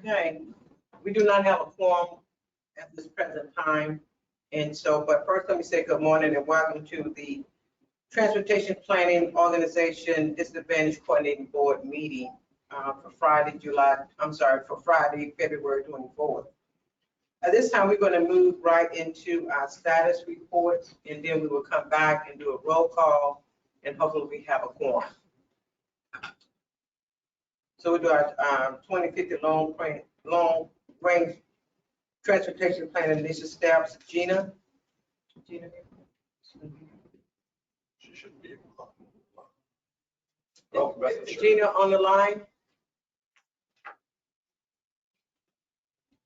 Okay, we do not have a quorum at this present time. And so, but first let me say good morning and welcome to the Transportation Planning Organization Disadvantage Coordinating Board meeting for Friday, February 24th. At this time, we're going to move right into our status reports, and then we will come back and do a roll call, and hopefully we have a quorum. So we do our 2050 long range transportation plan initial steps. Gina? She shouldn't be able to. Is Gina on the line?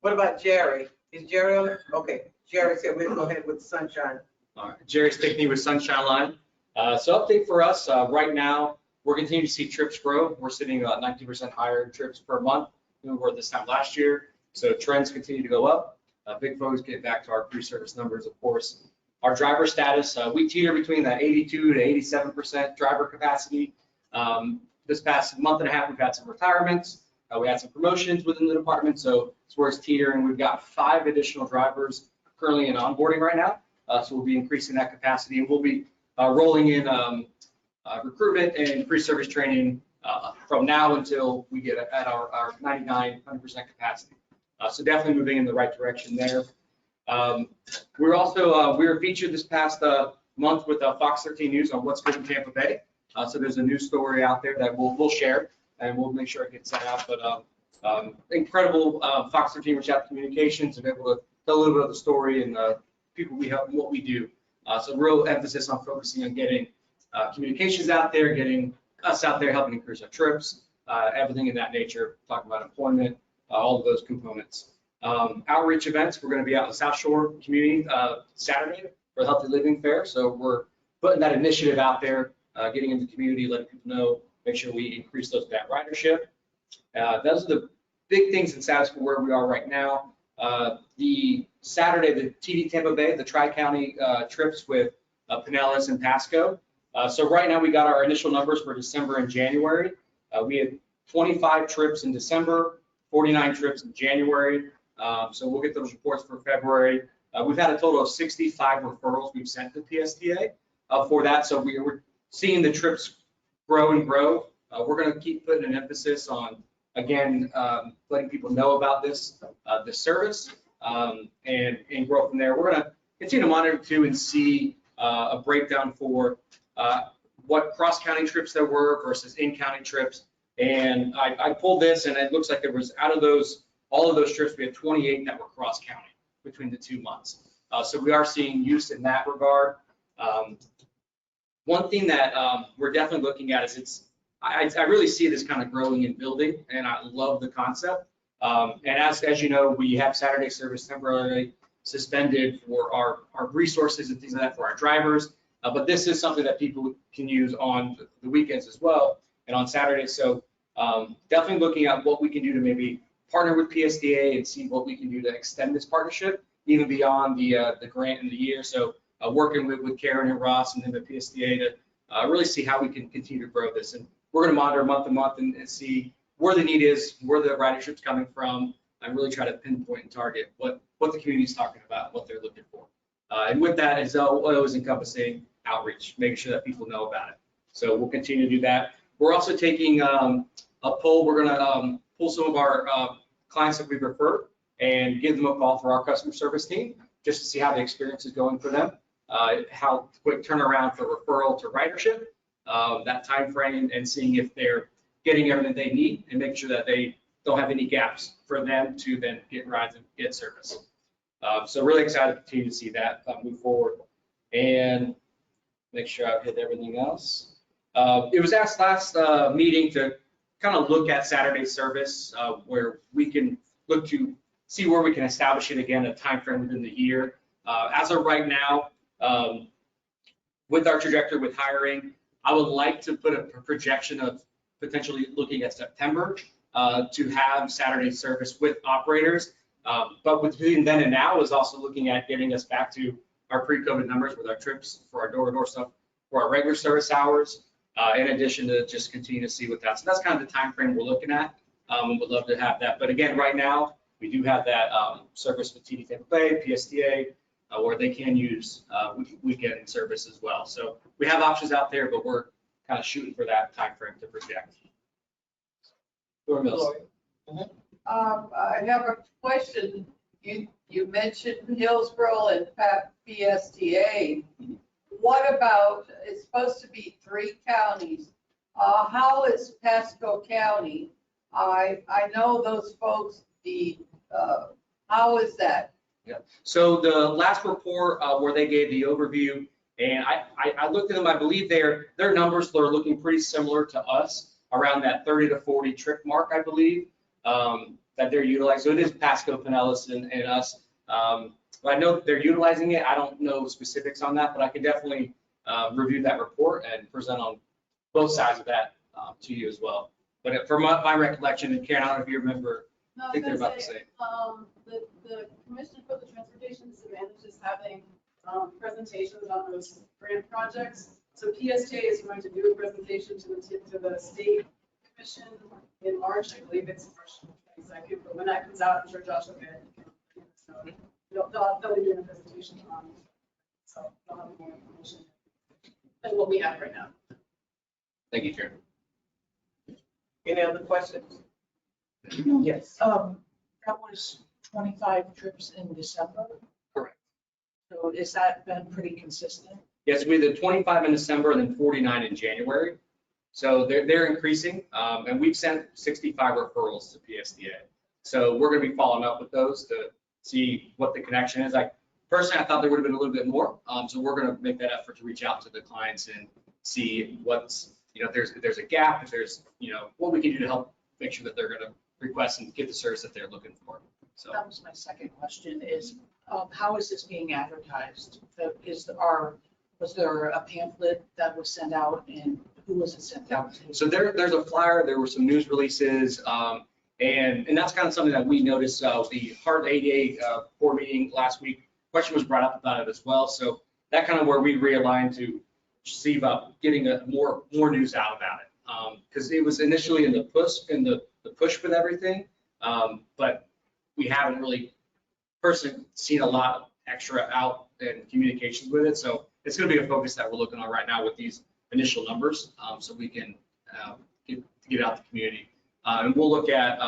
What about Jerry? Is Jerry on? Okay, Jerry said we'll go ahead with Sunshine. All right, Jerry's taking me with Sunshine Line. So update for us right now, we're continuing to see trips grow. We're sitting at 19% higher trips per month than we were this time last year. So trends continue to go up. Big focus get back to our pre-service numbers, of course. Our driver status, we teeter between that 82 to 87% driver capacity. This past month and a half, we've had some retirements. We had some promotions within the department, so it's where it's teetering. We've got 5 additional drivers currently in onboarding right now. So we'll be increasing that capacity, and we'll be rolling in recruitment and pre-service training from now until we get at our 99, 100% capacity. So definitely moving in the right direction there. We're also, we were featured this past month with Fox 13 News on what's good in Tampa Bay. So there's a news story out there that we'll share, and we'll make sure it gets sent out. But incredible Fox 13 reached out to communications and able to tell a little bit of the story and people we help and what we do. So real emphasis on focusing on getting communications out there, getting us out there, helping increase our trips, everything in that nature, talking about employment, all of those components. Outreach events, we're going to be out in the South Shore community Saturday for the Healthy Living Fair. So we're putting that initiative out there, getting in the community, letting people know, make sure we increase that ridership. Those are the big things in status for where we are right now. The Saturday, the TD Tampa Bay, the Tri-County trips with Pinellas and Pasco. So right now we got our initial numbers for December and January. We had 25 trips in December, 49 trips in January. So we'll get those reports for February. We've had a total of 65 referrals we've sent to PSTA for that. So we're seeing the trips grow and grow. We're going to keep putting an emphasis on, again, letting people know about this service and grow from there. We're going to continue to monitor too and see a breakdown for what cross-county trips there were versus in-county trips. And I pulled this, and it looks like there was, out of those, all of those trips, we had 28 that were cross-county between the 2 months. So we are seeing use in that regard. One thing that we're definitely looking at is I really see this kind of growing and building, and I love the concept. And as you know, we have Saturday service temporarily suspended for our resources and things like that for our drivers. But this is something that people can use on the weekends as well and on Saturdays. So definitely looking at what we can do to maybe partner with PSDA and see what we can do to extend this partnership even beyond the grant in the year. So working with Karen and Ross and then the PSDA to really see how we can continue to grow this. And we're going to monitor month to month and see where the need is, where the ridership's coming from, and really try to pinpoint and target what the community's talking about, what they're looking for. And with that, it's always encompassing outreach, making sure that people know about it. So we'll continue to do that. We're also taking a poll. We're going to pull some of our clients that we've referred and give them a call for our customer service team just to see how the experience is going for them, how quick turnaround for referral to ridership, that time frame, and seeing if they're getting everything they need and make sure that they don't have any gaps for them to then get rides and get service. So really excited to continue to see that move forward and make sure I've hit everything else. It was asked last meeting to kind of look at Saturday service where we can look to see where we can establish it again, a time frame within the year. As of right now, with our trajectory with hiring, I would like to put a projection of potentially looking at September to have Saturday service with operators. But between then and now is also looking at getting us back to our pre-COVID numbers with our trips for our door-to-door stuff, for our regular service hours. in addition to just continue to see what that's. So that's kind of the time frame we're looking at. And would love to have that. But again, right now, we do have that service with TD Tampa Bay, PSTA, where they can use weekend service as well. So we have options out there, but we're kind of shooting for that time frame to project. Laura Mills. I have a question. You mentioned Hillsborough and PSTA. What about, it's supposed to be 3 counties. How is Pasco County? I know those folks, how is that? Yeah. So the last report where they gave the overview, and I looked at them, I believe their numbers are looking pretty similar to us, around that 30 to 40 trip mark, I believe, that they're utilizing. So it is Pasco, Pinellas, and us. But I know they're utilizing it. I don't know specifics on that, but I can definitely review that report and present on both sides of that to you as well. But from my recollection, and Karen, I don't know if you remember, No, I think they're about the same. The Commission for the Transportation Disadvantage is having presentations on those grant projects. So PSTA is going to do a presentation to the state commission in March. I believe it's March 22nd, but when that comes out, I'm sure Josh will get it. So they'll be doing a presentation on it. So they'll have more information than what we have right now. Thank you, Karen. Any other questions? Yes. That was 25 trips in December. Correct. So has that been pretty consistent? Yes, we did 25 in December and then 49 in January. So they're increasing, and we've sent 65 referrals to PSDA. So we're going to be following up with those to see what the connection is. Like personally, I thought there would have been a little bit more. So we're going to make that effort to reach out to the clients and see what's, if there's a gap, if there's, what we can do to help make sure that they're going to request and get the service that they're looking for. So That was my second question is, how is this being advertised? Was there a pamphlet that was sent out and who was it sent out to? So there's a flyer, there were some news releases, and that's kind of something that we noticed, the Heart ADA board meeting last week, question was brought up about it as well. So that kind of where we realigned to see about getting more news out about it. Because it was initially in the push with everything, but we haven't really personally seen a lot of extra out and communications with it. So it's going to be a focus that we're looking on right now with these initial numbers, so we can get out the community. And we'll look at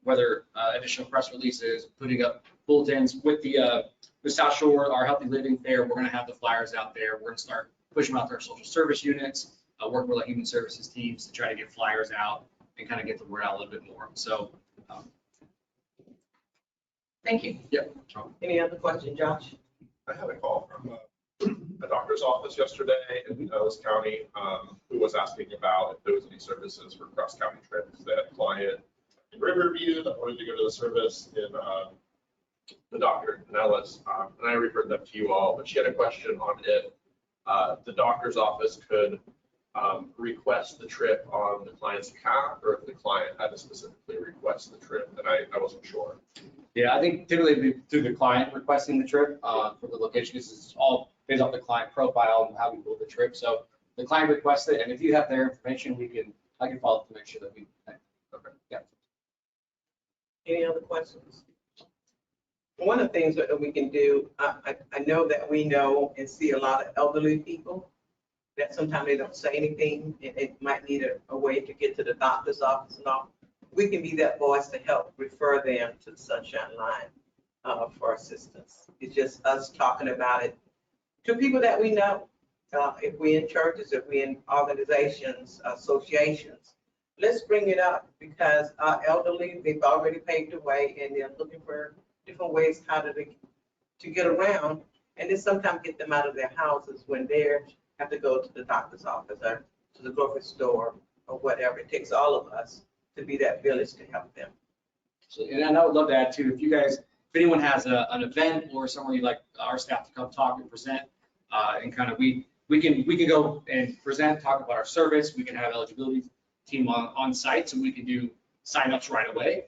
whether additional press releases, putting up bulletins with the South Shore, our Healthy Living Fair. We're going to have the flyers out there. We're going to start pushing them out to our social service units, work with our human services teams to try to get flyers out and kind of get the word out a little bit more. So, Thank you. Yep. Any other question, Josh? I had a call from a doctor's office yesterday in Pinellas County who was asking about if there was any services for cross-county trips. They had a client in Riverview that wanted to go to the service in the doctor in Pinellas, and I referred that to you all, but she had a question on if the doctor's office could request the trip on the client's behalf, or if the client had to specifically request the trip, and I wasn't sure. Yeah, I think typically it'd be through the client requesting the trip for the location, because it's all based off the client profile and how we build the trip. So the client requests it, and if you have their information, I can follow up to make sure that we. Okay. Yeah. Any other questions? One of the things that we can do, I know that we know and see a lot of elderly people that sometimes they don't say anything, and it might need a way to get to the doctor's office and all. We can be that voice to help refer them to the Sunshine Line for assistance. It's just us talking about it to people that we know. If we're in churches, if we're in organizations, associations, let's bring it up, because our elderly, they've already paved the way and they're looking for different ways to get around, and then sometimes get them out of their houses when they have to go to the doctor's office or to the grocery store or whatever. It takes all of us to be that village to help them. And I would love to add too, if anyone has an event or somewhere you'd like our staff to come talk and present, and kind of we can go and present, talk about our service. We can have eligibility team on site, so we can do signups right away.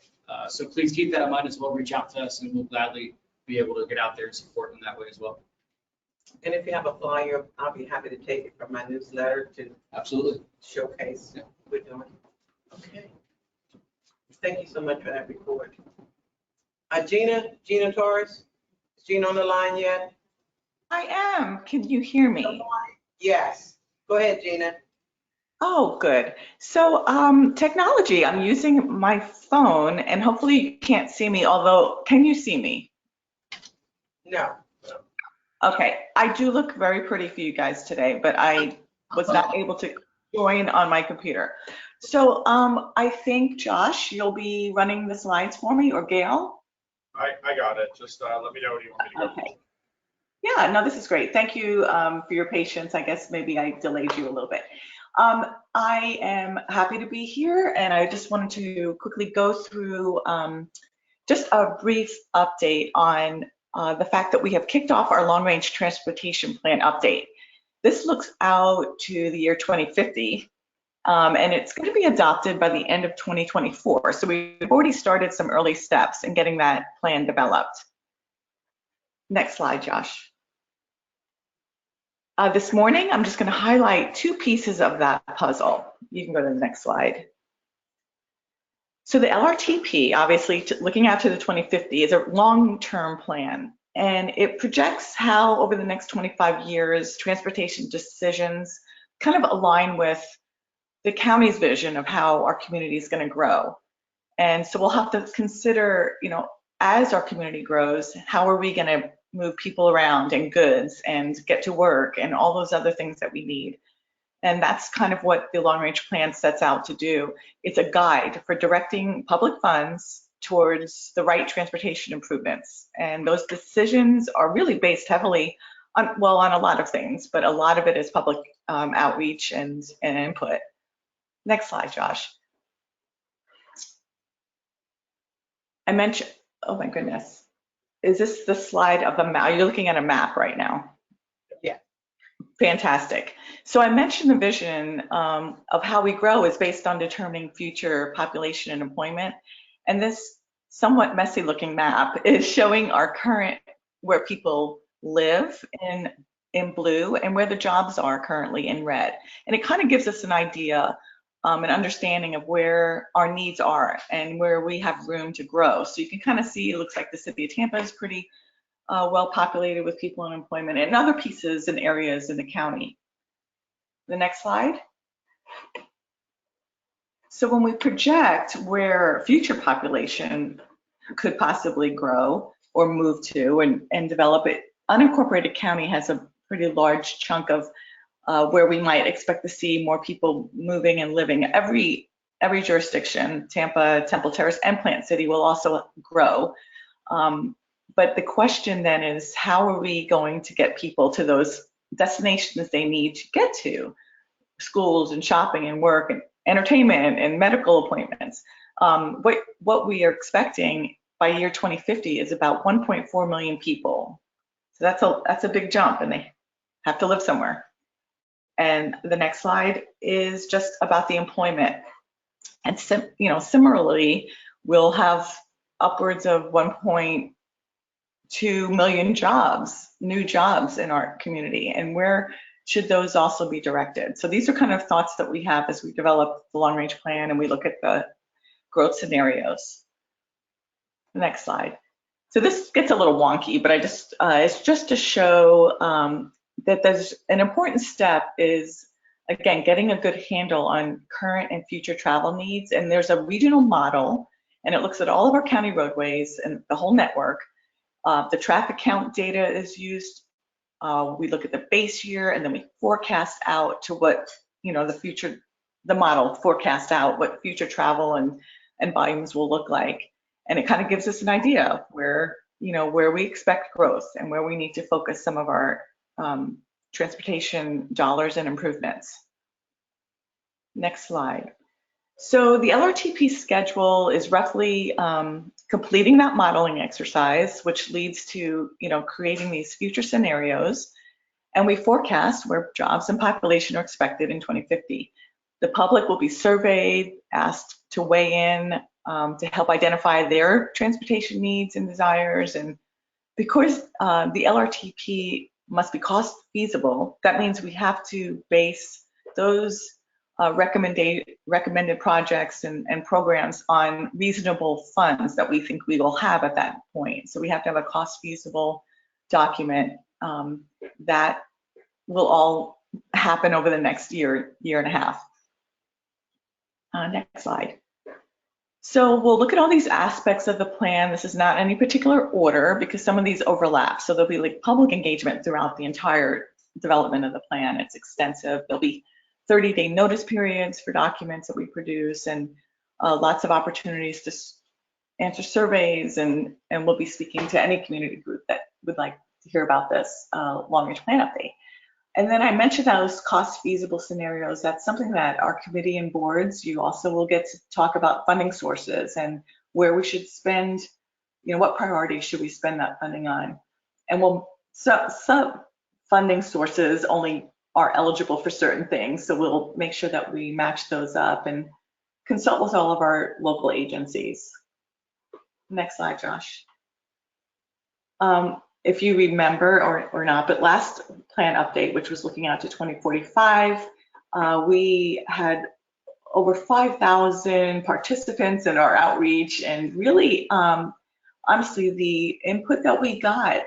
So please keep that in mind as well. Reach out to us, and we'll gladly be able to get out there and support in that way as well. And if you have a flyer, I'll be happy to take it from my newsletter to Absolutely. showcase Yeah. what we're doing. Okay. Thank you so much for that report. Gina Torres, is Gina on the line yet? I am. Can you hear me? Yes. Go ahead, Gina. Oh, good. So, technology, I'm using my phone and hopefully you can't see me, although, can you see me? No. Okay, I do look very pretty for you guys today, but I was not able to join on my computer. So, I think, Josh, you'll be running the slides for me, or Gail? I got it. Just let me know when you want me to go. Okay. Yeah, no, this is great. Thank you for your patience. I guess maybe I delayed you a little bit. I am happy to be here, and I just wanted to quickly go through just a brief update on the fact that we have kicked off our long-range transportation plan update. This looks out to the year 2050, and it's going to be adopted by the end of 2024. So we've already started some early steps in getting that plan developed. Next slide, Josh. This morning, I'm just going to highlight two pieces of that puzzle. You can go to the next slide. So the LRTP, obviously, looking out to the 2050, is a long-term plan, and it projects how over the next 25 years, transportation decisions kind of align with the county's vision of how our community is going to grow. And so we'll have to consider, as our community grows, how are we going to move people around and goods and get to work and all those other things that we need. And that's kind of what the long range plan sets out to do. It's a guide for directing public funds towards the right transportation improvements. And those decisions are really based heavily on a lot of things, but a lot of it is public outreach and input. Next slide, Josh. I mentioned, oh my goodness. Is this the slide of the map? You're looking at a map right now. Yeah. Fantastic. So I mentioned the vision of how we grow is based on determining future population and employment. And this somewhat messy looking map is showing our current, where people live in blue and where the jobs are currently in red. And it kind of gives us an idea, an understanding of where our needs are and where we have room to grow. So you can kind of see, it looks like the city of Tampa is pretty well populated with people in employment and other pieces and areas in the county. The next slide. So when we project where future population could possibly grow or move to and develop it, unincorporated county has a pretty large chunk of where we might expect to see more people moving and living. Every jurisdiction, Tampa, Temple Terrace, and Plant City will also grow. But the question then is, how are we going to get people to those destinations they need to get to? Schools and shopping and work and entertainment and medical appointments. What we are expecting by year 2050 is about 1.4 million people. So that's a big jump, and they have to live somewhere. And the next slide is just about the employment. And similarly, we'll have upwards of 1.2 million jobs, new jobs in our community. And where should those also be directed? So these are kind of thoughts that we have as we develop the long range plan and we look at the growth scenarios. The next slide. So this gets a little wonky, but it's just to show that there's an important step is, again, getting a good handle on current and future travel needs. And there's a regional model, and it looks at all of our county roadways and the whole network. The traffic count data is used. We look at the base year, and then we forecast out to what, the model forecast out what future travel and volumes will look like. And it kind of gives us an idea of where we expect growth and where we need to focus some of our transportation dollars and improvements. Next slide. So the LRTP schedule is roughly completing that modeling exercise, which leads to creating these future scenarios. And we forecast where jobs and population are expected in 2050. The public will be surveyed, asked to weigh in to help identify their transportation needs and desires. And because the LRTP must be cost feasible. That means we have to base those recommended projects and programs on reasonable funds that we think we will have at that point. So we have to have a cost feasible document that will all happen over the next year and a half. Next slide. So we'll look at all these aspects of the plan. This is not any particular order because some of these overlap. So there'll be like public engagement throughout the entire development of the plan. It's extensive. There'll be 30-day notice periods for documents that we produce, and lots of opportunities to answer surveys, and we'll be speaking to any community group that would like to hear about this long-range plan update. And then I mentioned those cost feasible scenarios. That's something that our committee and boards, you also will get to talk about funding sources and where we should spend, what priorities should we spend that funding on. And some funding sources only are eligible for certain things. So we'll make sure that we match those up and consult with all of our local agencies. Next slide, Josh. If you remember or not, but last plan update, which was looking out to 2045, we had over 5,000 participants in our outreach, and really, honestly, the input that we got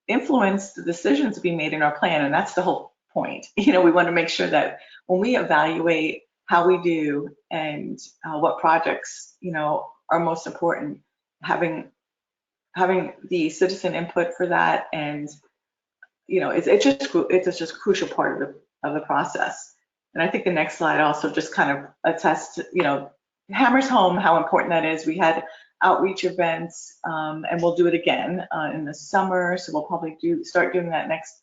influenced the decisions to be made in our plan, and that's the whole point. We want to make sure that when we evaluate how we do and what projects, are most important, having the citizen input for that, and it's just a crucial part of the process. And I think the next slide also just kind of attests, hammers home how important that is. We had outreach events, and we'll do it again in the summer. So we'll probably start doing that next.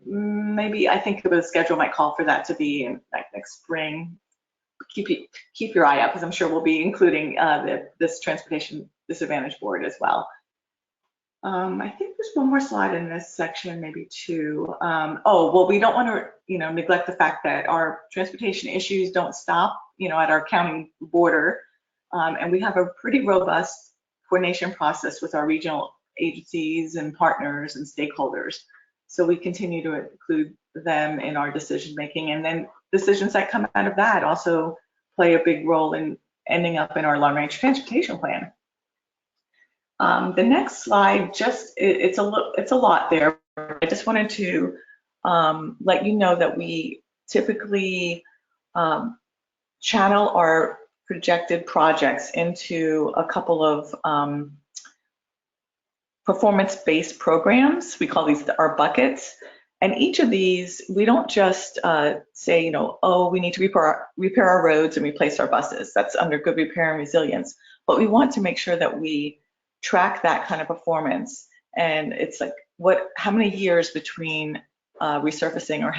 Maybe I think the schedule might call for that to be in next spring. Keep your eye out, because I'm sure we'll be including this transportation disadvantage board as well. I think there's one more slide in this section, maybe two. We don't want to, neglect the fact that our transportation issues don't stop, at our county border, and we have a pretty robust coordination process with our regional agencies and partners and stakeholders. So we continue to include them in our decision making, and then decisions that come out of that also play a big role in ending up in our long-range transportation plan. The next slide, it's a lot there. I just wanted to let you know that we typically channel our projected projects into a couple of performance-based programs. We call these our buckets. And each of these, we don't just say, we need to repair our roads and replace our buses. That's under good repair and resilience. But we want to make sure that we track that kind of performance. And it's like, how many years between resurfacing, or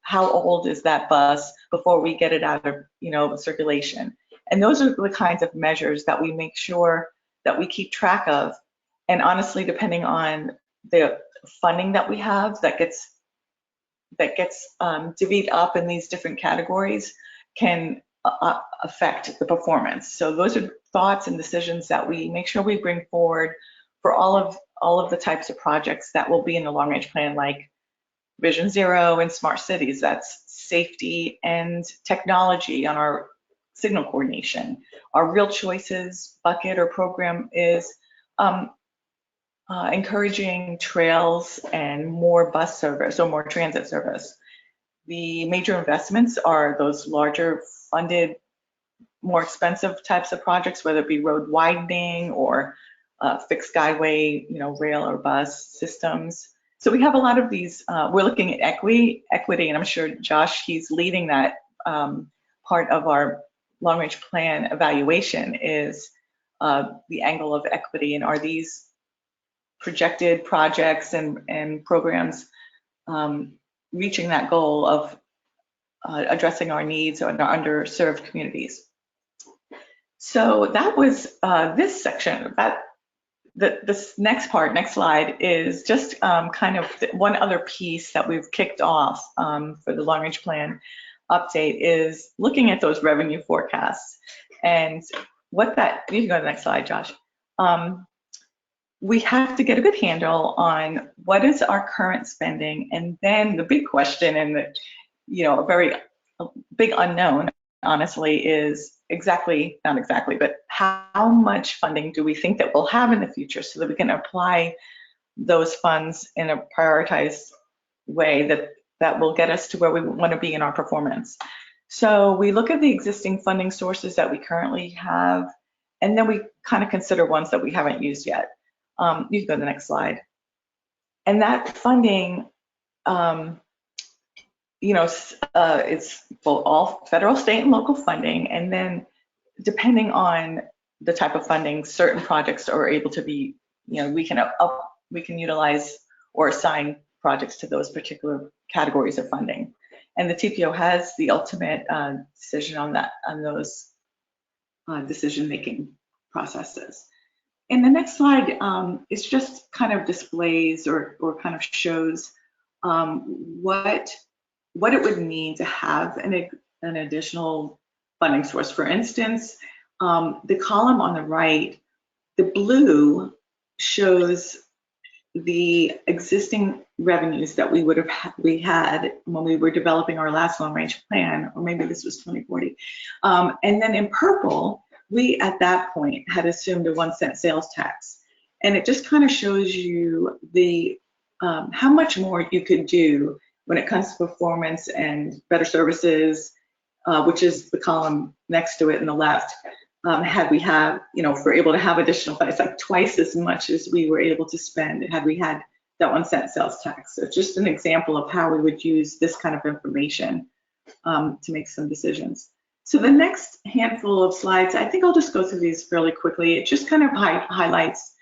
how old is that bus before we get it out of, circulation? And those are the kinds of measures that we make sure that we keep track of. And honestly, depending on the funding that we have that gets divvied up in these different categories, can affect the performance. So those are thoughts and decisions that we make sure we bring forward for all of the types of projects that will be in the long range plan, like Vision Zero and Smart Cities. That's safety and technology on our signal coordination. Our Real Choices bucket or program is encouraging trails and more bus service or more transit service. The major investments are those larger funded, more expensive types of projects, whether it be road widening or fixed guideway, rail or bus systems. So we have a lot of these. We're looking at equity, and I'm sure Josh, he's leading that part of our long-range plan evaluation, is the angle of equity, and are these projected projects and programs reaching that goal of addressing our needs on our underserved communities. So that was this section. This next slide is just kind of one other piece that we've kicked off for the long range plan update, is looking at those revenue forecasts. And you can go to the next slide, Josh. we have to get a good handle on what is our current spending, and then the big question and the, a very big unknown, honestly, is not exactly, but how much funding do we think that we'll have in the future so that we can apply those funds in a prioritized way that will get us to where we want to be in our performance. So we look at the existing funding sources that we currently have, and then we kind of consider ones that we haven't used yet. You can go to the next slide. And that funding, it's both all federal, state, and local funding. And then depending on the type of funding, certain projects are able to be, we can utilize or assign projects to those particular categories of funding. And the TPO has the ultimate decision on those decision-making processes. And the next slide is just kind of displays or kind of shows what it would mean to have an additional funding source. For instance, the column on the right, the blue shows the existing revenues that we had when we were developing our last long-range plan, or maybe this was 2040. And then in purple, we at that point had assumed a 1 cent sales tax. And it just kind of shows you the how much more you could do when it comes to performance and better services, which is the column next to it in the left. Had we have, if we're able to have additional funds, like twice as much as we were able to spend had we had that 1 cent sales tax. So it's just an example of how we would use this kind of information to make some decisions. So the next handful of slides, I think I'll just go through these fairly quickly. It just kind of highlights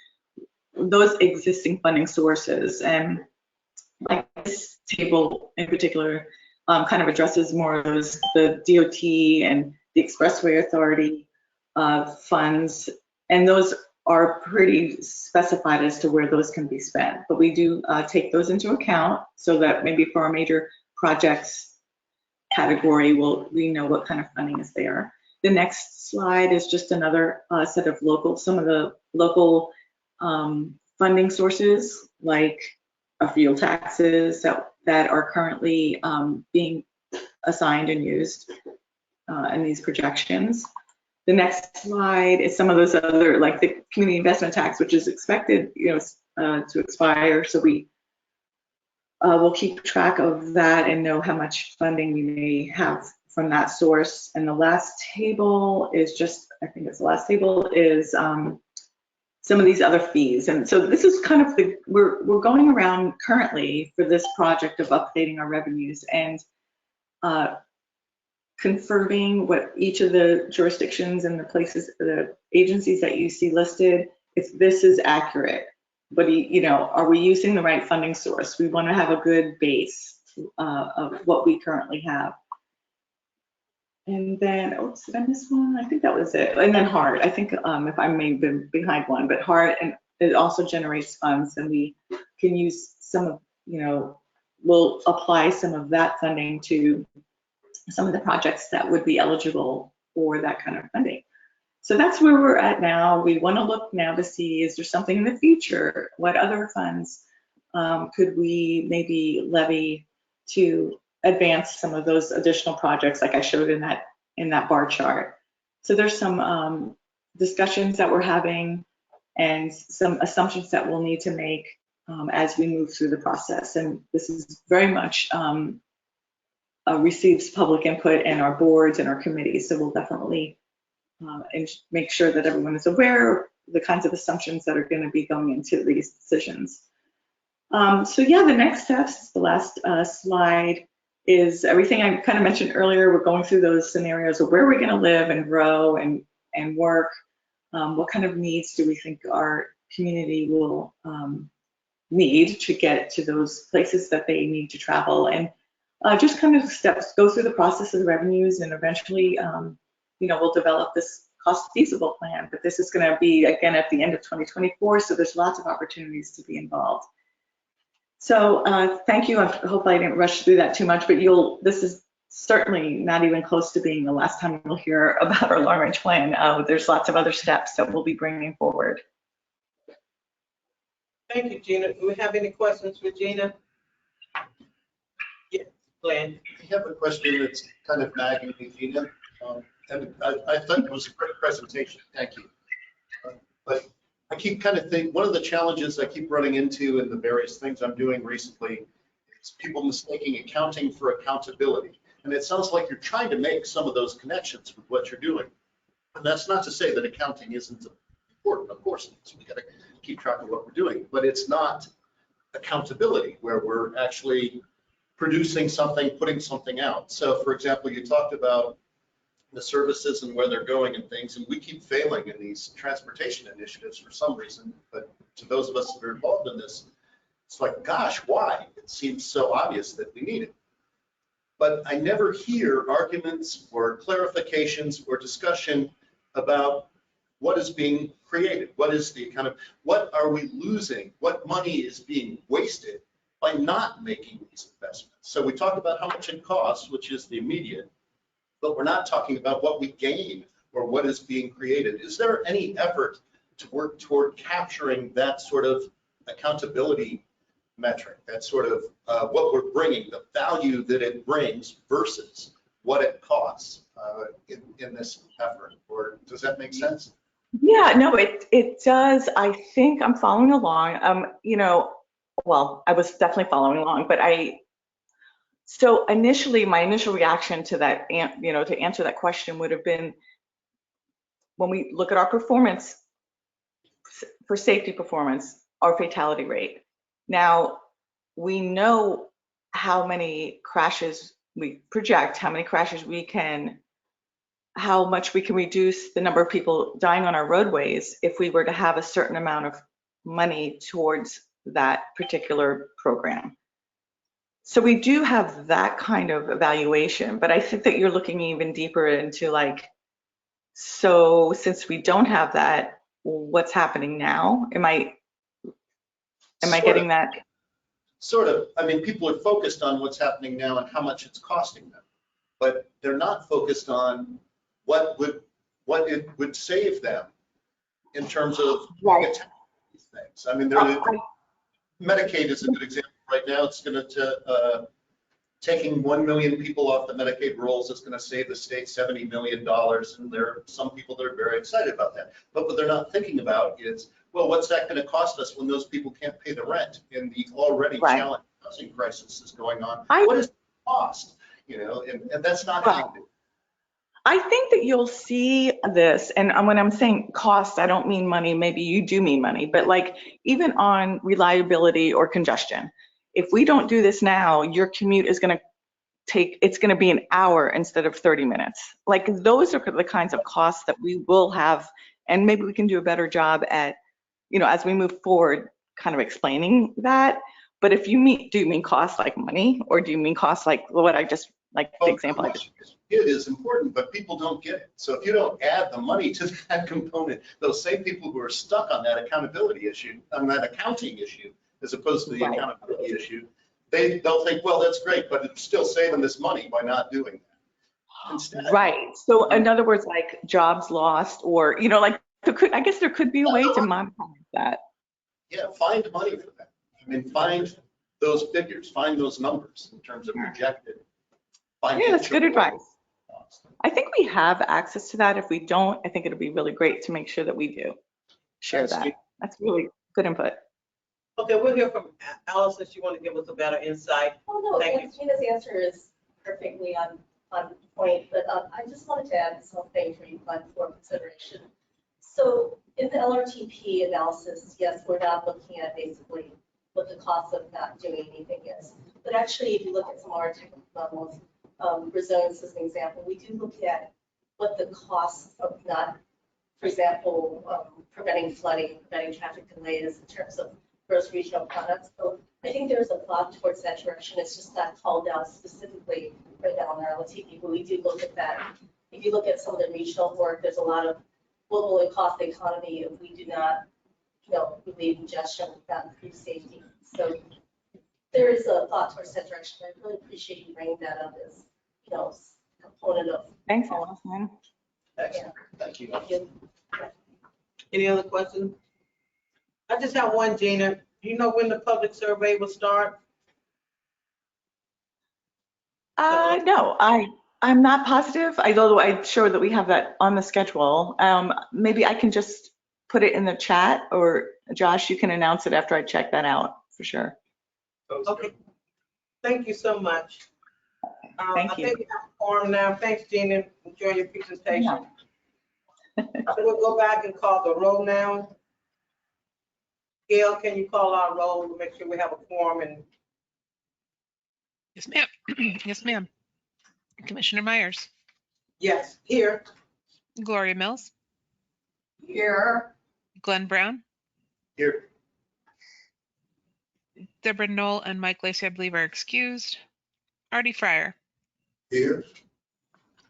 those existing funding sources. And like this table in particular kind of addresses more of those, the DOT and the Expressway Authority funds, and those are pretty specified as to where those can be spent. But we do take those into account so that maybe for our major projects category, we know what kind of funding is there. The next slide is just another set of some of the local funding sources, like fuel taxes that are currently being assigned and used in these projections. The next slide is some of those other, like the community investment tax, which is expected, to expire. So we will keep track of that and know how much funding we may have from that source. And the last table is just, I think it's the last table, is some of these other fees. And so this is kind of we're going around currently for this project of updating our revenues and confirming what each of the jurisdictions and the agencies that you see listed, if this is accurate. But, are we using the right funding source? We want to have a good base of what we currently have. And then, oops, did I miss one? I think that was it. And then HART, I think if I may have been behind one, but HART, and it also generates funds, and we can use some of, we'll apply some of that funding to some of the projects that would be eligible for that kind of funding. So that's where we're at now. We want to look now to see, is there something in the future? What other funds could we maybe levy to advance some of those additional projects like I showed in that bar chart? So there's some discussions that we're having and some assumptions that we'll need to make as we move through the process. And this is very much receives public input in our boards and our committees. So we'll definitely and make sure that everyone is aware of the kinds of assumptions that are going to be going into these decisions. So yeah, the next steps, the last slide, is everything I kind of mentioned earlier. We're going through those scenarios of where we're going to live and grow and work. What kind of needs do we think our community will need to get to those places that they need to travel? And just kind of steps, go through the process of the revenues, and eventually we'll develop this cost feasible plan, but this is going to be, again, at the end of 2024, so there's lots of opportunities to be involved. So thank you. I hope I didn't rush through that too much, but this is certainly not even close to being the last time we'll hear about our long-range plan. There's lots of other steps that we'll be bringing forward. Thank you, Gina. Do we have any questions for Gina? Yes, Glenn. I have a question that's kind of nagging me, Gina. And I thought it was a great presentation. Thank you. But I keep kind of thinking, one of the challenges I keep running into in the various things I'm doing recently is people mistaking accounting for accountability. And it sounds like you're trying to make some of those connections with what you're doing. And that's not to say that accounting isn't important. Of course it is. We got to keep track of what we're doing. But it's not accountability where we're actually producing something, putting something out. So for example, you talked about the services and where they're going and things, and we keep failing in these transportation initiatives for some reason. But to those of us that are involved in this, it's like, gosh, why? It seems so obvious that we need it. But I never hear arguments or clarifications or discussion about what is being created. What is the kind of, what are we losing? What money is being wasted by not making these investments? So we talk about how much it costs, which is the immediate, but we're not talking about what we gain or what is being created. Is there any effort to work toward capturing that sort of accountability metric, that sort of what we're bringing, the value that it brings versus what it costs in this effort? Or does that make sense? Yeah, no, it does. I think I'm following along. Well, I was definitely following along, but so initially, my initial reaction to that, to answer that question would have been, when we look at our performance, for safety performance, our fatality rate. Now, we know how many crashes we project, how many crashes how much we can reduce the number of people dying on our roadways if we were to have a certain amount of money towards that particular program. So we do have that kind of evaluation, but I think that you're looking even deeper into like, so since we don't have that, what's happening now? Am I getting that? Sort of. I mean, people are focused on what's happening now and how much it's costing them, but they're not focused on what it would save them in terms of Right. these things. I mean, Medicaid is a good example. Right now, it's going to taking 1 million people off the Medicaid rolls is going to save the state $70 million, and there are some people that are very excited about that. But what they're not thinking about is, well, what's that going to cost us when those people can't pay the rent and the already challenging housing crisis is going on? What is the cost? And that's not how I think that you'll see this, and when I'm saying cost, I don't mean money, maybe you do mean money, but like even on reliability or congestion, if we don't do this now, your commute is going to be an hour instead of 30 minutes. Like those are the kinds of costs that we will have, and maybe we can do a better job at, as we move forward, kind of explaining that. But if do you mean cost like money, or do you mean cost like what I just, like the example I just. It is important, but people don't get it. So if you don't add the money to that component, those same people who are stuck on that accountability issue, on that accounting issue, as opposed to the accountability issue, they'll think, well, that's great, but it's still saving this money by not doing that. Instead, right. So in other words, like jobs lost, or like I guess there could be a way to monetize that. Yeah, find money for that. I mean, find those figures, find those numbers in terms of projected. Yeah, that's good advice. I think we have access to that. If we don't, I think it'll be really great to make sure that we do share that. That's really good input. Okay, we'll hear from Allison. She want to give us a better insight. Oh, no, Thank you. Gina's answer is perfectly on point, but I just wanted to add something for you for consideration. So in the LRTP analysis, yes, we're not looking at basically what the cost of not doing anything is. But actually, if you look at some of our technical levels, resilience as an example, we do look at what the costs of not, for example, preventing flooding, preventing traffic delays in terms of gross regional products. So I think there's a thought towards that direction. It's just not called out specifically right now in our LTP, but we do look at that. If you look at some of the regional work, there's a lot of what will it cost the economy if we do not, relieve congestion, not improve safety. So there is a thought towards that direction. I really appreciate you bringing that up as, component of. Thanks, Allison. Excellent. Thank you. Any other questions? I just have one, Gina. Do you know when the public survey will start? No, I'm not positive, although I'm sure that we have that on the schedule. Maybe I can just put it in the chat, or Josh, you can announce it after I check that out, for sure. Okay. Thank you so much. Thank I you. think we have a forum now. Thanks, Gina. Enjoy your presentation. So we'll go back and call the roll now. Gail, can you call our roll to make sure we have a quorum? And Yes, ma'am. Yes, ma'am. Commissioner Myers, yes, here. Gloria Mills, Here, Glenn Brown, Here. Deborah Knoll, and Mike Lacy, I believe, are excused. Artie Fryer, Here.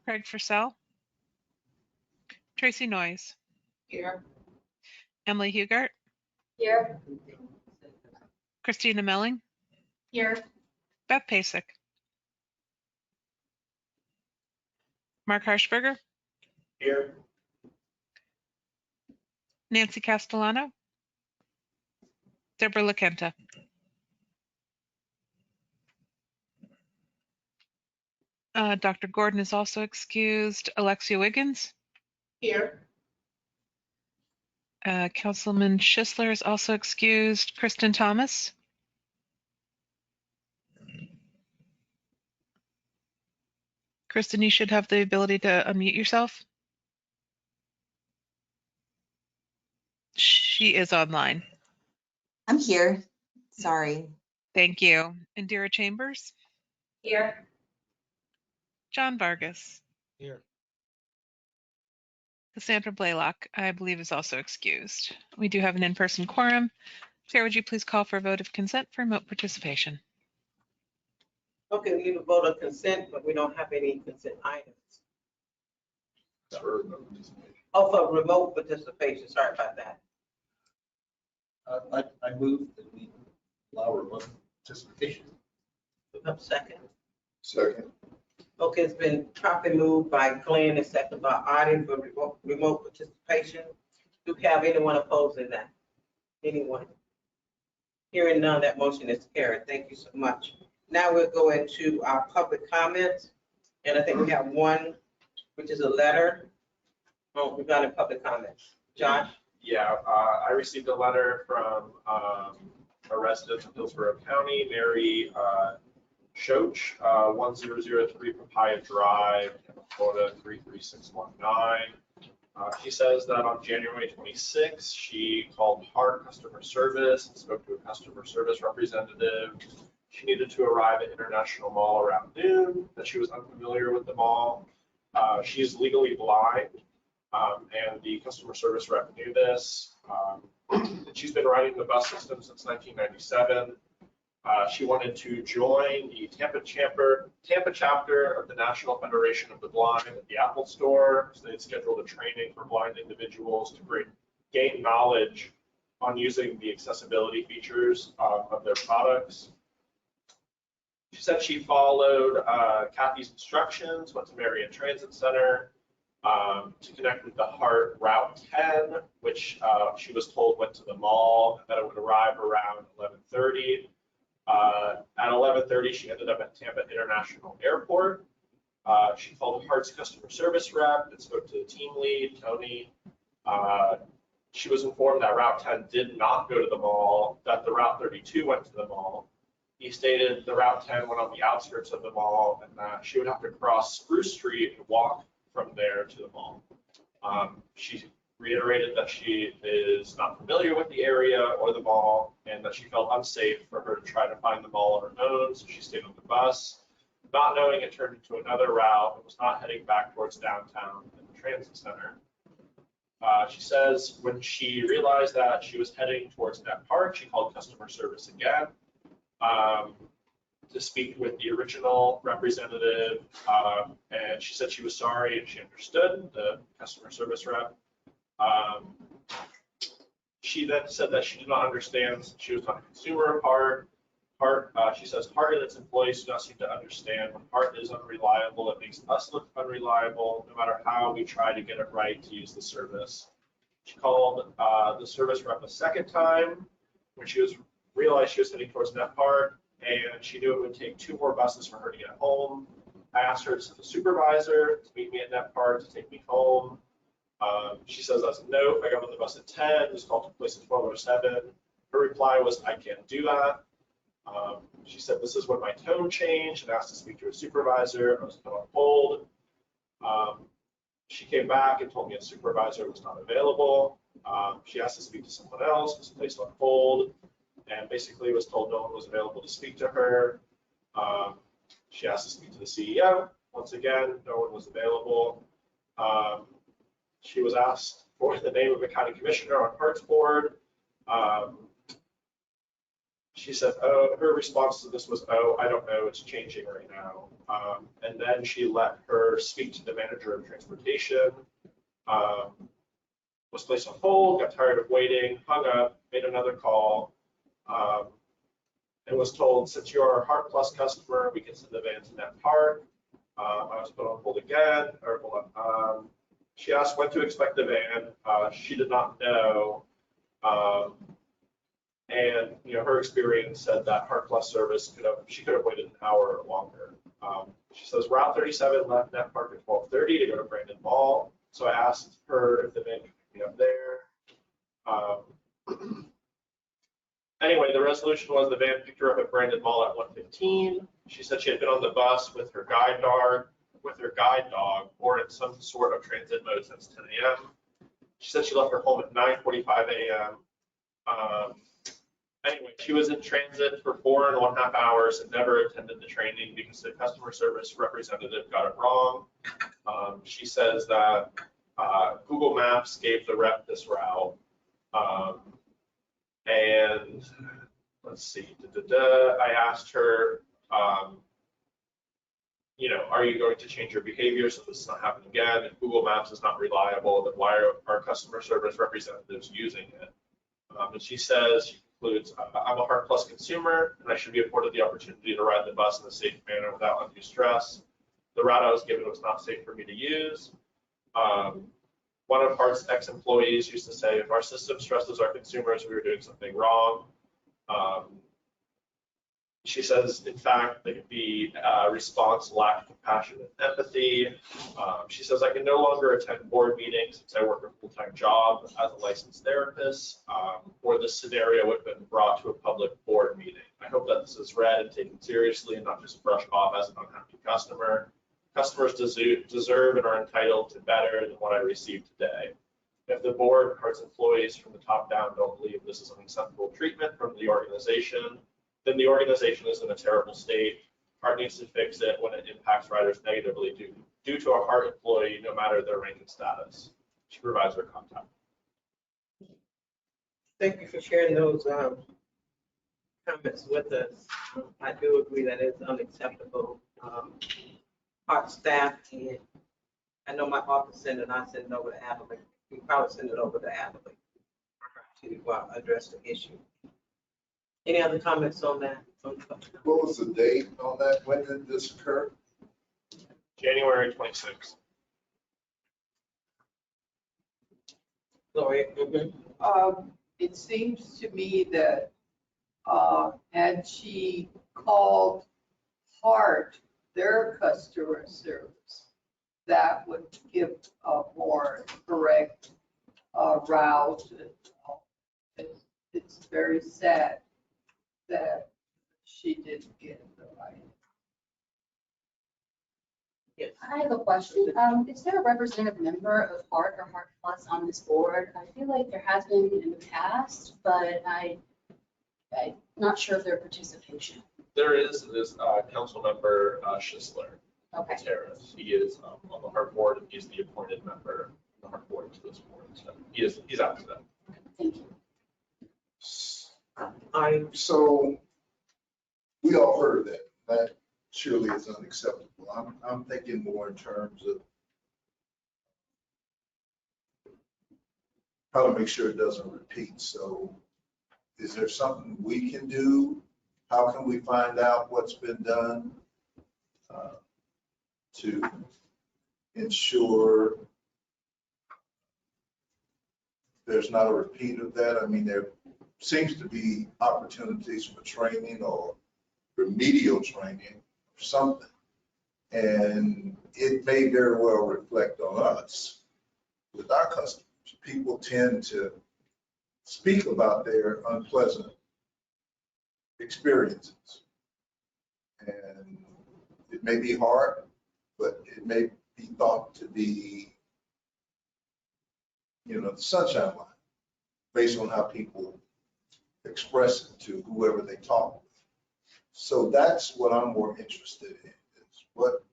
Craig Fursell, Tracy Noyes, here, Emily Hugart, Here. Christina Melling, Here. Beth Pasek, Mark Harshberger, Here. Nancy Castellano, Deborah LaKenta. Dr. Gordon is also excused. Alexia Wiggins, here, Councilman Schisler is also excused. Kristen Thomas, Kristen, you should have the ability to unmute yourself. She is online. I'm here. Sorry. Thank you. Indira Chambers, Here. John Vargas. Here. Cassandra Blaylock, I believe, is also excused. We do have an in-person quorum. Chair, would you please call for a vote of consent for remote participation? Okay, we need a vote of consent, but we don't have any consent items. Oh, for remote participation, sorry about that. I move that we allow remote participation. Second. Second. Okay, it's been properly moved by Glenn and second by Artie for remote participation. Do we have anyone opposing that? Anyone? Hearing none, that motion is carried. Thank you so much. Now we'll go into our public comments. And I think we have one, which is a letter. Oh, we've got a public comments. Josh? Yeah, I received a letter from a resident of Hillsborough County, Mary Shoch, 1003 Papaya Drive, Florida 33619. She says that on January 26th, she called Hart customer service and spoke to a customer service representative. She needed to arrive at International Mall around noon, that she was unfamiliar with the mall. She's legally blind, and the customer service rep knew this. She's been riding the bus system since 1997. She wanted to join the Tampa chapter of the National Federation of the Blind at the Apple Store. So they'd scheduled a training for blind individuals to gain knowledge on using the accessibility features of their products. She said she followed Kathy's instructions, went to Marion Transit Center to connect with the Hart Route 10, which she was told went to the mall, and that it would arrive around 11:30. At 11:30, she ended up at Tampa International Airport. She called Hart's customer service rep and spoke to the team lead, Tony. She was informed that Route 10 did not go to the mall, that the Route 32 went to the mall. He stated the Route 10 went on the outskirts of the mall and that she would have to cross Spruce Street and walk from there to the mall. She reiterated that she is not familiar with the area or the mall and that she felt unsafe for her to try to find the mall on her own, so she stayed on the bus. Not knowing, it turned into another route and was not heading back towards downtown and the transit center. She says when she realized that she was heading towards that park, she called customer service again to speak with the original representative, and she said she was sorry and she understood, the customer service rep. She then said that she did not understand since she was not a consumer of Hart. She says Hart and its employees do not seem to understand when Hart is unreliable. It makes us look unreliable, no matter how we try to get it right to use the service. She called the service rep a second time when she was realized she was heading towards Net Park, and she knew it would take 2 more buses for her to get home. I asked her to send the supervisor to meet me at Net Park to take me home. She says, as a note, I got on the bus at 10, this call took place at 12:07. Her reply was, I can't do that. She said, this is when my tone changed and asked to speak to a supervisor. I was put on hold. She came back and told me a supervisor was not available. She asked to speak to someone else, was placed on hold, and basically was told no one was available to speak to her. She asked to speak to the CEO. Once again, no one was available. She was asked for the name of the county commissioner on Parks Board. She said, oh, her response to this was, oh, I don't know, it's changing right now. And then she let her speak to the manager of transportation, was placed on hold, got tired of waiting, hung up, made another call, and was told, since you're a Heart Plus customer, we can send the van to Net Park. I was put on hold again, or hold on. She asked when to expect the van. She did not know. And her experience said that Heart Plus service she could have waited an hour longer. She says Route 37 left Net Park at 12:30 to go to Brandon Mall. So I asked her if the van could pick me up there. Anyway, the resolution was the van picked her up at Brandon Mall at 1:15. She said she had been on the bus with her guide dog, or in some sort of transit mode since 10 a.m. She said she left her home at 9:45 a.m. Anyway, she was in transit for 4.5 hours and never attended the training because the customer service representative got it wrong. She says that Google Maps gave the rep this route. And let's see, I asked her, are you going to change your behavior so this does not happen again? If Google Maps is not reliable, then why are our customer service representatives using it? And she says, she concludes, I'm a Heart Plus consumer, and I should be afforded the opportunity to ride the bus in a safe manner without undue stress. The route I was given was not safe for me to use. One of Heart's ex-employees used to say, if our system stresses our consumers, we were doing something wrong. She says, in fact, the response lacked compassion and empathy. She says, I can no longer attend board meetings since I work a full-time job as a licensed therapist, or this scenario would have been brought to a public board meeting. I hope that this is read and taken seriously and not just brushed off as an unhappy customer. Customers deserve and are entitled to better than what I received today. If the board and Heart's employees from the top down don't believe this is unacceptable treatment from the organization, then the organization is in a terrible state. Heart needs to fix it when it impacts riders negatively due to a Heart employee, no matter their rank and status. She provides her contact. Thank you for sharing those comments with us. I do agree that it's unacceptable. Heart staff, and I know my office sent it, I sent it over to Adelaide. We probably send it over to Adelaide to address the issue. Any other comments on that? What was the date on that? When did this occur? January 26th. Gloria? It seems to me that had she called Heart, their customer service, that would give a more correct route. It's very sad that she didn't get the right. Yes. I have a question. Is there a representative member of Heart or Heart Plus on this board? I feel like there has been in the past, but I'm not sure of their participation. There is this council member, Schisler. Okay. Terrace. He is on the Heart board, and he's the appointed member of the Heart board to this board. So he's out to that. Thank you. So we all heard that. That surely is unacceptable. I'm thinking more in terms of how to make sure it doesn't repeat. So is there something we can do? How can we find out what's been done to ensure there's not a repeat of that? I mean, there seems to be opportunities for training or remedial training or something. And it may very well reflect on us with our customers. People tend to speak about their unpleasant experiences. And it may be hard, but it may be thought to be, the sunshine line based on how people express it to whoever they talk with. So that's what I'm more interested in, is what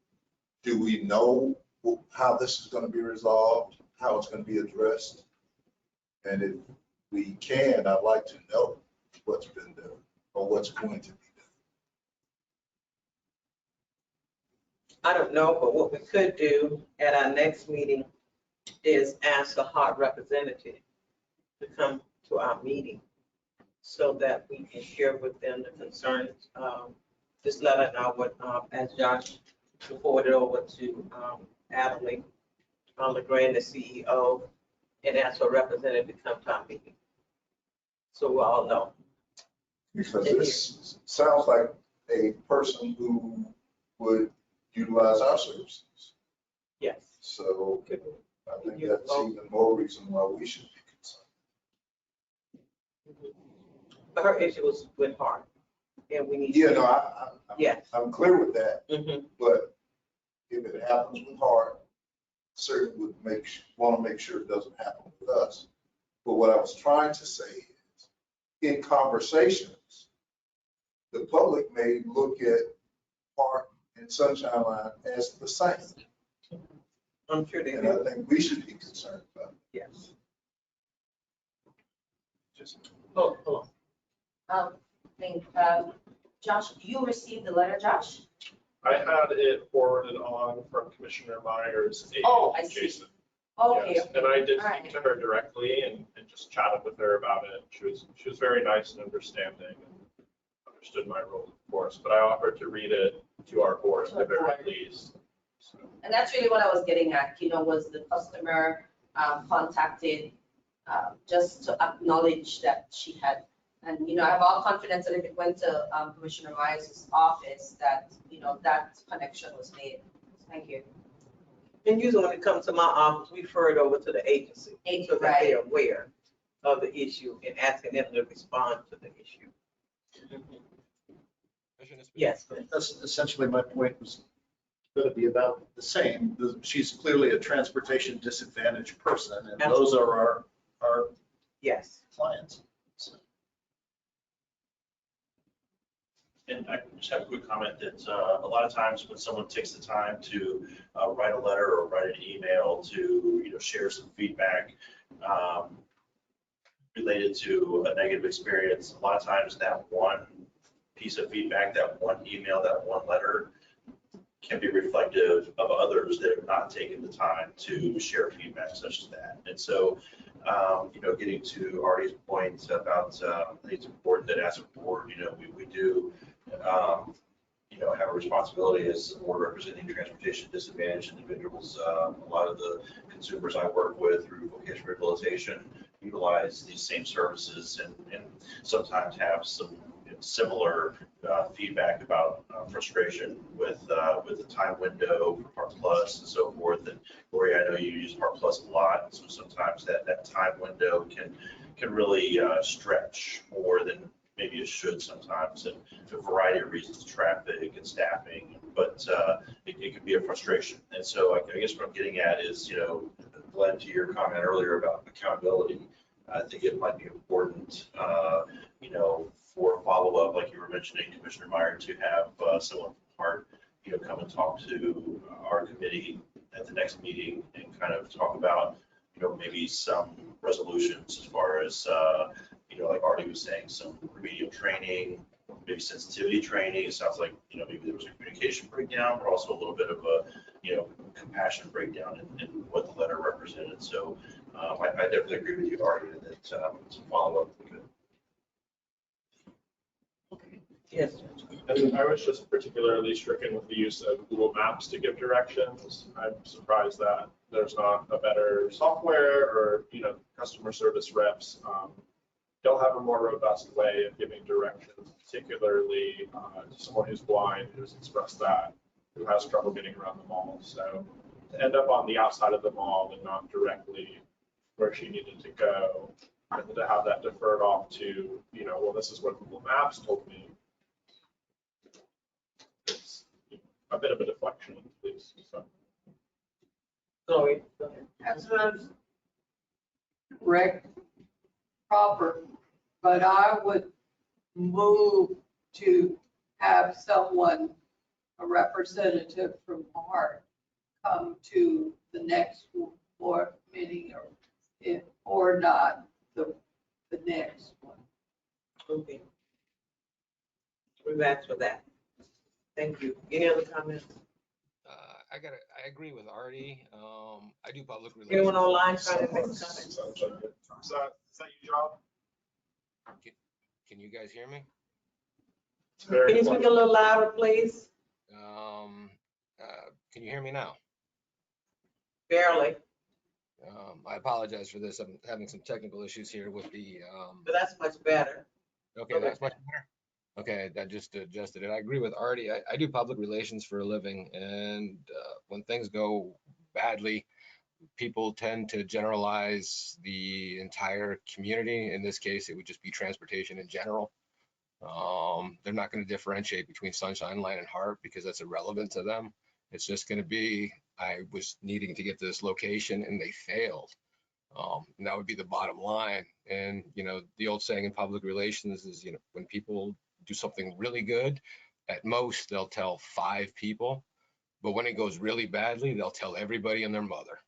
do we know how this is going to be resolved, how it's going to be addressed? And if we can, I'd like to know what's been done or what's going to be done. I don't know, but what we could do at our next meeting is ask a HART representative to come to our meeting so that we can share with them the concerns. Just let her know what, as Josh forwarded over to Adelaide LeGrand, the CEO, and ask for a representative to come to our meeting. So we all know. Because this sounds like a person who would utilize our services. Yes. So I think that's even more reason why we should be concerned. But her issue was with HART, and we need. Yes. I'm clear with that. Mm-hmm. But if it happens with HART, certainly would want to make sure it doesn't happen with us. But what I was trying to say is, in conversations, the public may look at HART and Sunshine Line as the same. I'm sure they And do. I think we should be concerned about it. Yes. Hold on. Josh, you received the letter, Josh? I had it forwarded on from Commissioner Myers. Oh, I see. Jason. Okay. Yes, and I did All right. speak to her directly and just chatted with her about it. She was very nice and understanding and understood my role, of course, but I offered to read it to our board at the very least. So. And that's really what I was getting at, was the customer contacted just to acknowledge that she had, and, I have all confidence that if it went to Commissioner Myers' office, that, that connection was made. Thank you. And usually when it comes to my office, we refer it over to the agency so that they're aware of the issue and asking them to respond to the issue. Yes. That's essentially my point, was going to be about the same. She's clearly a transportation disadvantaged person, and those are our yes clients. So. And I just have a quick comment that a lot of times when someone takes the time to write a letter or write an email to share some feedback related to a negative experience, a lot of times that one piece of feedback, that one email, that one letter can be reflective of others that have not taken the time to share feedback such as that. And so, getting to Artie's point about, I think it's important that as a board, we do, have a responsibility as a board representing transportation disadvantaged individuals. A lot of the consumers I work with through vocational rehabilitation utilize these same services and sometimes have some similar feedback about frustration with the time window for Part Plus and so forth. And Lori, I know you use Part Plus a lot, so sometimes that time window can really stretch more than maybe it should sometimes, and for a variety of reasons, traffic and staffing, but it can be a frustration. And so I guess what I'm getting at is, Glenn, to your comment earlier about accountability, I think it might be important, for follow-up, like you were mentioning, Commissioner Meyer, to have someone from HART, come and talk to our committee at the next meeting and kind of talk about, maybe some resolutions as far as, like Artie was saying, some remedial training, maybe sensitivity training. It sounds like, maybe there was a communication breakdown, but also a little bit of a, compassion breakdown in what the letter represented. So I definitely agree with you, Artie, that some follow-up would be good. Yes. And I was just particularly stricken with the use of Google Maps to give directions. I'm surprised that there's not a better software or, customer service reps They'll have a more robust way of giving directions, particularly to someone who's blind, who's expressed that, who has trouble getting around the mall. So to end up on the outside of the mall and not directly where she needed to go, and to have that deferred off to, well, this is what Google Maps told me. It's a bit of a deflection, please. So. Chloe. As a correct, proper, but I would move to have someone, a representative from ART, come to the next board meeting or not the next one. Okay. We've asked for that. Thank you. Any other comments? I agree with Artie. I do public relations. Anyone online trying to make comments? Is that your job? Can you guys hear me? Can you speak a little louder, please? Can you hear me now? Barely, I apologize for this. I'm having some technical issues here with the. but that's much better. Okay, that's much better. Okay, I just adjusted it. I agree with Artie. I do public relations for a living, and when things go badly, people tend to generalize the entire community. In this case, it would just be transportation in general. They're not going to differentiate between Sunshine Line and Hart because that's irrelevant to them. It's just going to be, I was needing to get to this location and they failed. And that would be the bottom line. And, the old saying in public relations is, when people do something really good, at most they'll tell 5 people, but when it goes really badly, they'll tell everybody and their mother.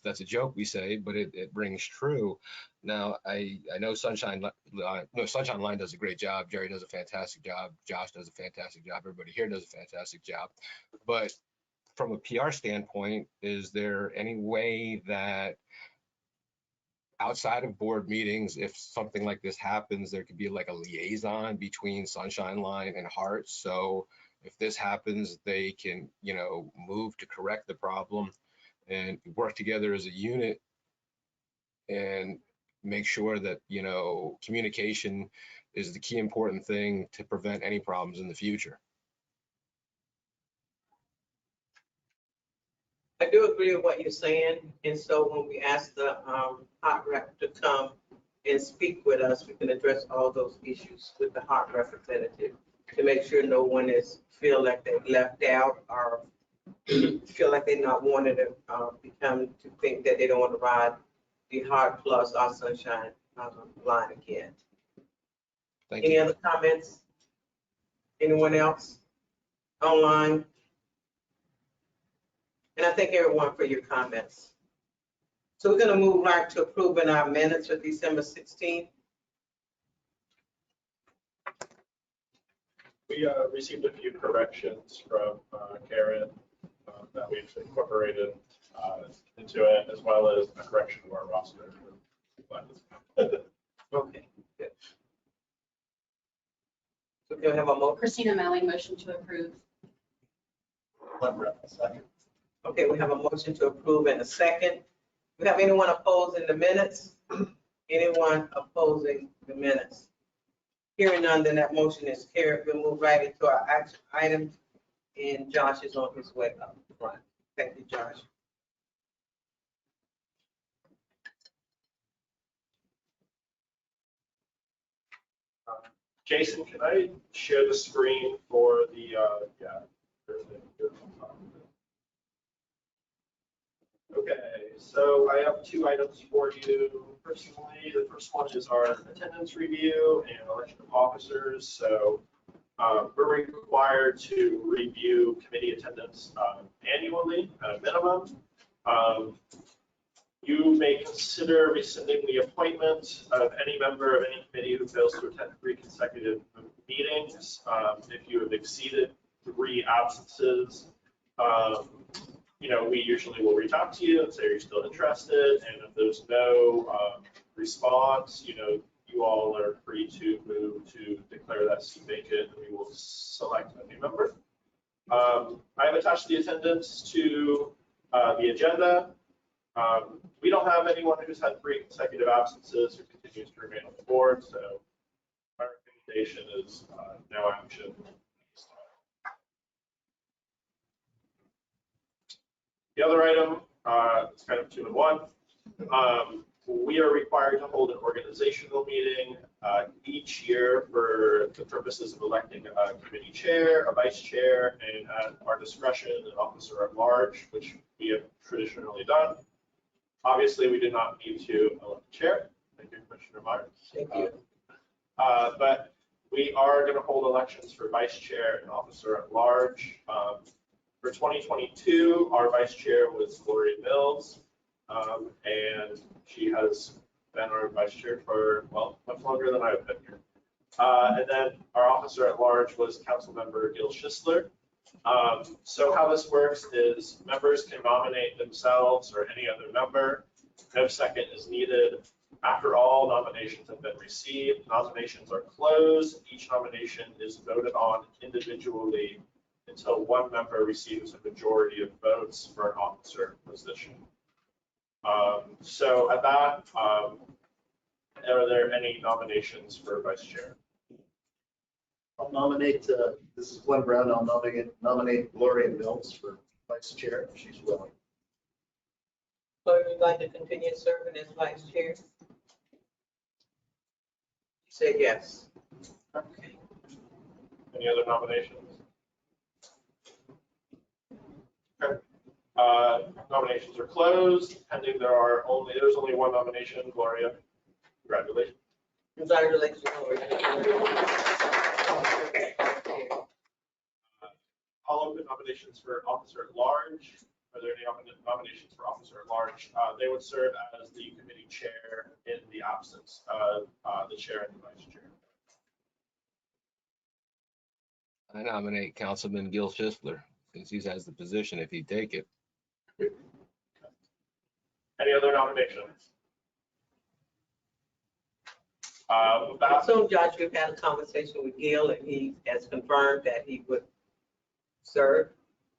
That's a joke we say, but it rings true. Now I know Sunshine Line does a great job. Jerry does a fantastic job. Josh does a fantastic job. Everybody here does a fantastic job. But from a PR standpoint, is there any way that outside of board meetings, if something like this happens, there could be like a liaison between Sunshine Line and Hart? So if this happens, they can, move to correct the problem and work together as a unit and make sure that, communication is the key important thing to prevent any problems in the future. I do agree with what you're saying. And so when we ask the Hart rep to come and speak with us, we can address all those issues with the Hart representative to make sure no one feel like they're left out or feel like they're not wanted to think that they don't want to ride the Hart Plus or Sunshine line again. Any other comments? Anyone else online? And I thank everyone for your comments. So we're going to move right to approving our minutes for December 16th. We received a few corrections from Karen that we've incorporated into it, as well as a correction to our roster. Okay, good. So can we have a motion? Christina Malling, motion to approve. Second. Okay, we have a motion to approve in a second. Do we have anyone opposing the minutes? Anyone opposing the minutes? Hearing none, then that motion is carried. We'll move right into our action items, and Josh is on his way up front. Thank you, Josh. Jason, can I share the screen for the, Okay, so I have 2 items for you personally. The first one is our attendance review and election of officers. So we're required to review committee attendance annually at a minimum. You may consider rescinding the appointment of any member of any committee who fails to attend 3 consecutive meetings. If you have exceeded 3 absences, we usually will reach out to you and say, are you still interested? And if there's no response, you all are free to move to declare that seat vacant, and we will select a new member. I have attached the attendance to the agenda. We don't have anyone who's had 3 consecutive absences who continues to remain on the board, so my recommendation is no action. The other item, it's kind of 2 in 1. We are required to hold an organizational meeting each year for the purposes of electing a committee chair, a vice chair, and at our discretion, an officer at large, which we have traditionally done. Obviously, we did not need to elect a chair. Thank you, Commissioner Myers. Thank you. But we are going to hold elections for vice chair and officer at large. For 2022, our vice chair was Gloria Mills, and she has been our vice chair for, well, much longer than I've been here. And then our officer at large was Councilmember Gil Schisler. So how this works is members can nominate themselves or any other member. No second is needed. After all nominations have been received, nominations are closed. Each nomination is voted on individually until one member receives a majority of votes for an officer position. So at that, are there any nominations for vice chair? I'll nominate, this is Glenn Brown, I'll nominate Gloria Mills for vice chair if she's willing. So you'd like to continue serving as vice chair? You say yes. Okay. Any other nominations? Okay. Nominations are closed. Pending, there's only one nomination. Gloria, congratulations. Congratulations, Gloria. I'll open nominations for officer at large. Are there any nominations for officer at large? They would serve as the committee chair in the absence of the chair and the vice chair. I nominate Councilman Gil Schisler, since he has the position if he'd take it. Any other nominations? With that, So, Judge, we've had a conversation with Gil, and he has confirmed that he would serve.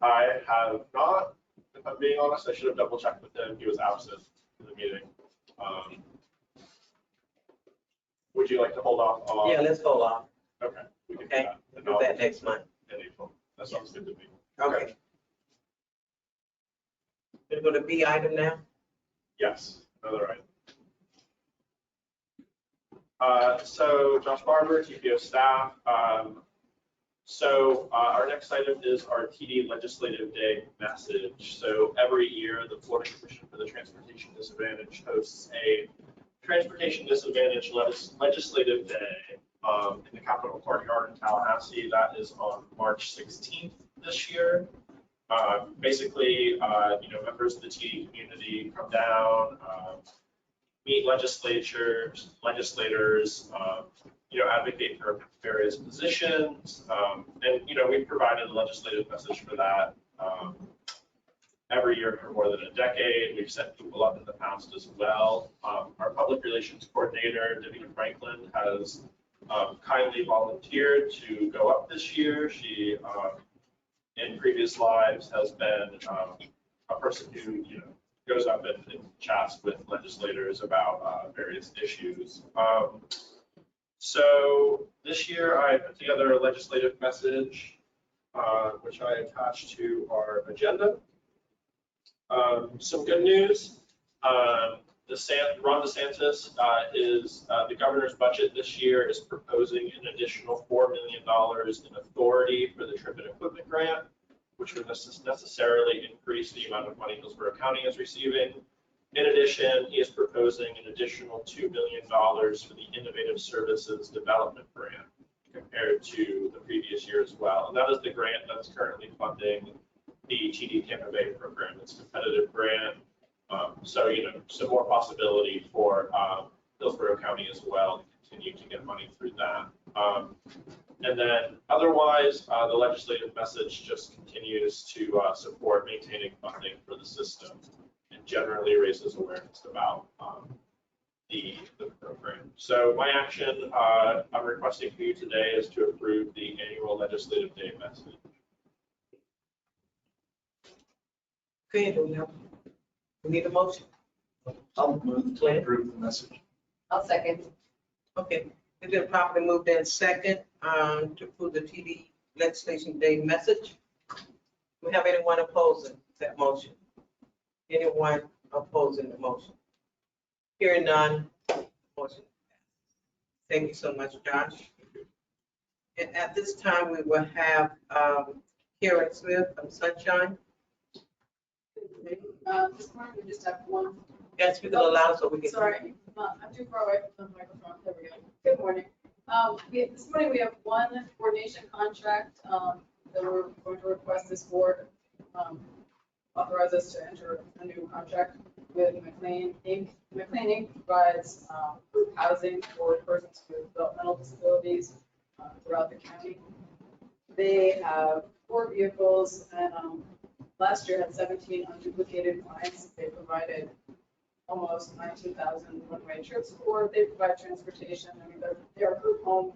I have not, if I'm being honest, I should have double checked with him. He was absent in the meeting. Would you like to hold off on? Yeah, let's hold off. Okay. We can do Okay, that. we'll do that next month. In April. That sounds good to me. Okay. We're going to B item now. Yes, another item. So Josh Barber, TPO staff. Our next item is our TD Legislative Day message. So every year, the Florida Commission for the Transportation Disadvantaged hosts a Transportation Disadvantaged Legislative Day in the Capitol Courtyard in Tallahassee. That is on March 16th this year. Basically, members of the TD community come down, meet legislators, advocate for various positions. And we've provided a legislative message for that every year for more than a decade. We've set people up in the past as well. Our public relations coordinator, Davina Franklin, has kindly volunteered to go up this year. She, in previous lives, has been a person who, goes up and chats with legislators about various issues. So this year I put together a legislative message, which I attached to our agenda. Some good news. Ron DeSantis is the governor's budget this year is proposing an additional $4 million in authority for the trip and equipment grant, which would necessarily increase the amount of money Hillsborough County is receiving. In addition, he is proposing an additional $2 million for the Innovative Services Development Grant compared to the previous year as well. And that is the grant that's currently funding the TD Tampa Bay program. It's a competitive grant. So, some more possibility for Hillsborough County as well to continue to get money through that. And then otherwise, the legislative message just continues to support maintaining funding for the system and generally raises awareness about the program. So my action I'm requesting for you today is to approve the annual legislative day message. Okay, do we have We need a motion. I'll move to approve the message. I'll second. Okay, it's been properly moved in second to approve the TD legislation day message. Do we have anyone opposing that motion? Anyone opposing the motion? Hearing none, motion. Thank you so much, Josh. And at this time, we will have Karen Smith from Sunshine. This morning, we just have one. Yes, we can allow so we can. Sorry, I'm too far away from the microphone. There we go. Good morning. This morning, we have one coordination contract that we're going to request this board authorize us to enter a new contract with McClain Inc. McClain Inc. provides group housing for persons with developmental disabilities throughout the county. They have 4 vehicles and last year had 17 unduplicated clients. They provided almost 19,000 one-way trips, or they provide transportation. I mean, they're a group home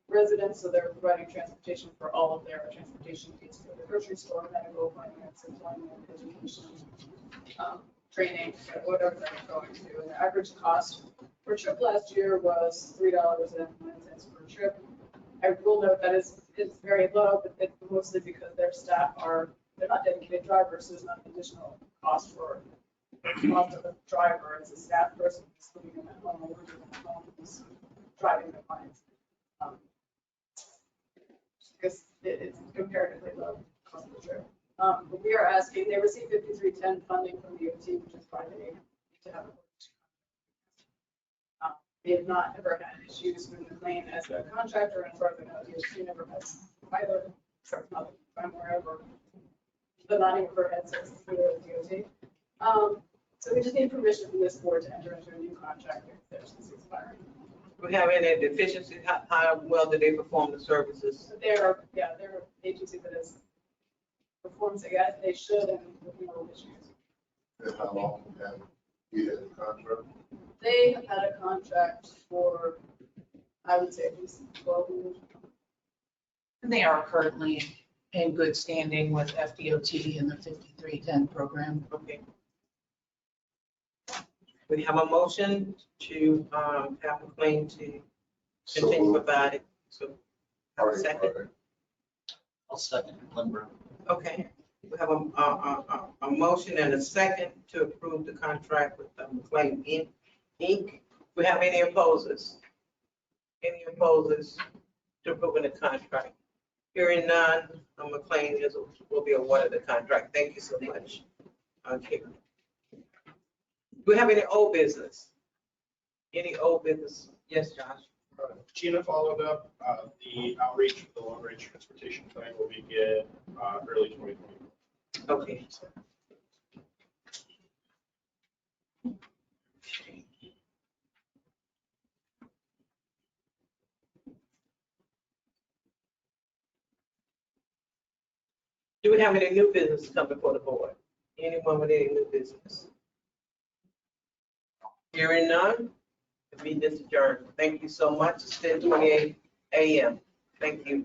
residents, so they're providing transportation for all of their transportation needs for the grocery store, medical appointments, employment, education, training, whatever they're going to. And the average cost per trip last year was $3.09 per trip. I will note that it's very low, but it's mostly because their staff they're not dedicated drivers, so there's not additional cost for cost of the driver. It's a staff person who's living in that home, or working in that home, who's driving the clients. Because it's comparatively low cost per trip. But we are asking, they receive 5310 funding from DOT, which is why they need to have a they have not ever had issues with McClain as a contractor, and as far as I know, DOT never has either, so it's not that I'm aware of, but not even for head service through the DOT. So we just need permission from this board to enter into a new contract if there's this expiring. Do we have any deficiencies? How well do they perform the services? They're an agency that is performs as they should and with no issues. And how long have you had the contract? They have had a contract for, I would say, at least 12 years. And they are currently in good standing with FDOT and the 5310 program. Okay. We have a motion to have McClain to continue providing. So, have a second. I'll second Lindbergh. Okay, we have a motion and a second to approve the contract with McClain Inc. We have any opposers? Any opposers to approving the contract? Hearing none, McClain will be awarded the contract. Thank you so much. Okay. Do we have any old business? Any old business? Yes, Josh. Gina followed up, the outreach for the long range transportation plan will begin early 2020. Okay. Do we have any new business come before the board? Anyone with any new business? Hearing none, the meeting is adjourned. Thank you so much. It's 10:28 a.m. Thank you.